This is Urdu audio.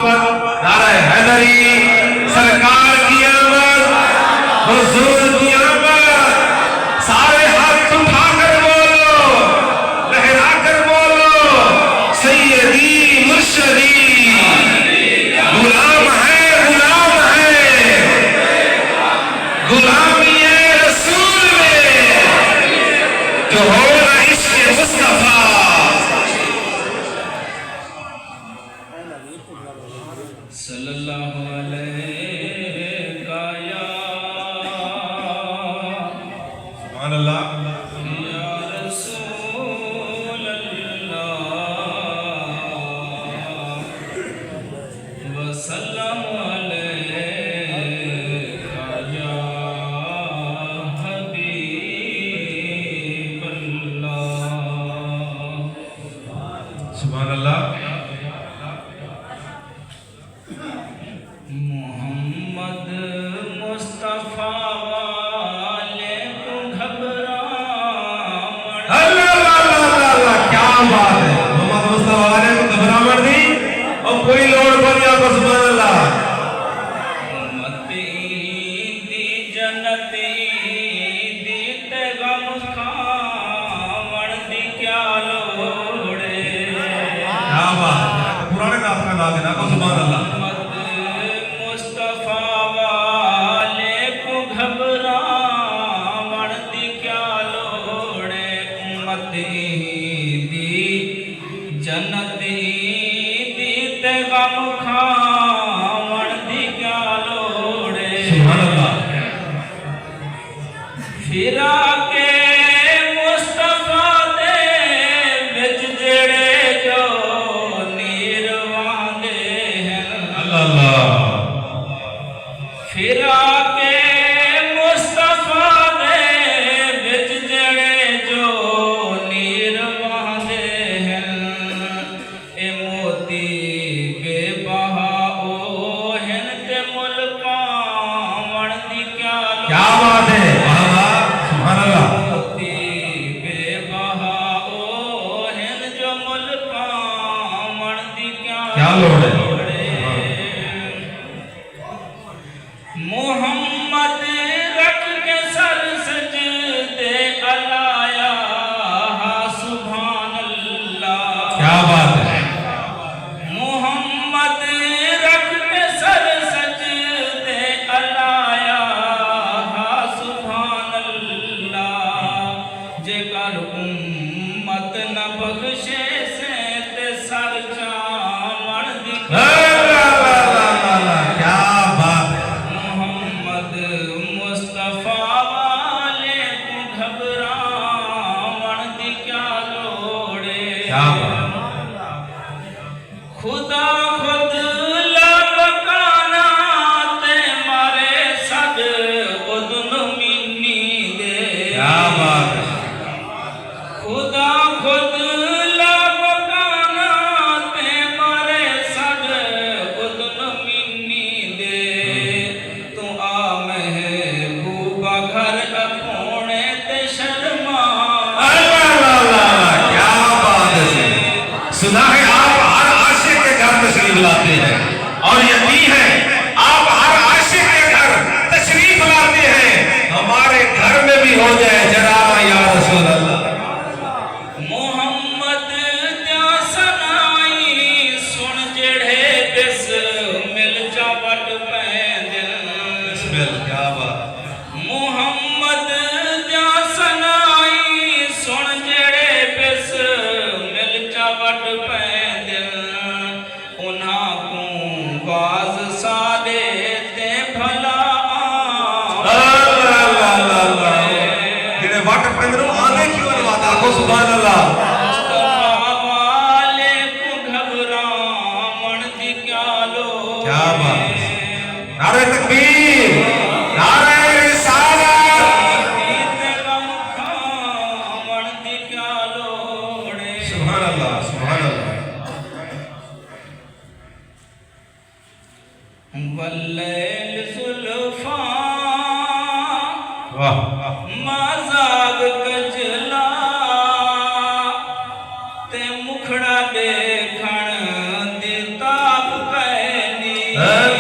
نعرہ حیدری سرکار کی آمد، حضور کی آمد، سارے ہاتھ اٹھا کر بولو، لہرا کر بولو، سیدی مرشدی، غلام ہے، غلام ہے، غلامی رسول میں جو ہو نہ عشق مصطفیٰ۔ صلی اللہ علیہ یا سبحان اللہ یا رسول اللہ وسلم علیہ یا حبیب اللہ۔ سبحان اللہ۔ محمد مصطفیٰ والے کو گھبراہٹ، اللہ کیا بات ہے، محمد مصطفیٰ والے کو گھبراہٹ دی اور کوئی لوڑ پر یا کو سبحان اللہ۔ امتی دی جنتی دی تے غم کھاون دی کیا لوڑے، کیا بات ہے، پرانے ناس کا نام ہے کو سبحان اللہ۔ جنتی دی تے غم کھاون دی کیا لوڑے، سبحان اللہ۔ پھرا کے مصطفیٰ دے وچ جڑے جو نیر واندے ہیں، اللہ اللہ۔ پھرا کے مصطفیٰ دے وچ جڑے جو نیر واندے ہیں، اے موتی بے بہا او ہیں تے ملکاون دی کیا لوڑ، کیا بات ہے، سبحان اللہ۔ موتی بے بہا او ہیں جو ملکاون دی کیا لوڑ ہے۔ محمد رکھ کے سر سجدے علایا سبحان اللہ، کیا بات ہے۔ محمد رکھ کے سر سجدے علایا سبحان اللہ، جے کر امت نہ بخشے سے تے سر چاون دی کیا بات ہے۔ محمد مصطفیٰ والے کو گھبراون دی کیا لوڑے، کیا بات۔ خدا خود لبکانا تے مارے صد اذن منی دے، کیا بات ہے۔ خدا خود لبکانا تے مارے صد اذن منی دے، تو آ محبوبہ گھر اپنے تے شرما، اللہ کیا بات ہے۔ سنا ہے آپ ہر عاشق کے گھر تشریف لاتے ہیں، اور یقین ہے آپ ہر عاشق کے گھر تشریف لاتے ہیں، ہمارے گھر میں بھی ہو جائے جناب یا رسول اللہ۔ محمد دیا سنائی سن جڑے بس مل جا وٹ پیندن، بسمل کیا بات۔ محمد دیا سنائی سن جڑے بس مل جا وٹ پیندن، انہاں کو باز سادے تے بھلا جڑے وٹ پیندن آنے کیوں نواتا کو سبحان اللہ۔ مصطفیٰ والے کو گھبراون دی کیا لوڑ، کیا بات۔ نعرہ تکبیر، نعرہ رسالت، تے غم کھاون دی کیا لوڑے، سبحان اللہ سبحان اللہ۔ واللیل زلفاں ما زاغ کجلا تے مکھڑا دیکھن دی تاب پے آمین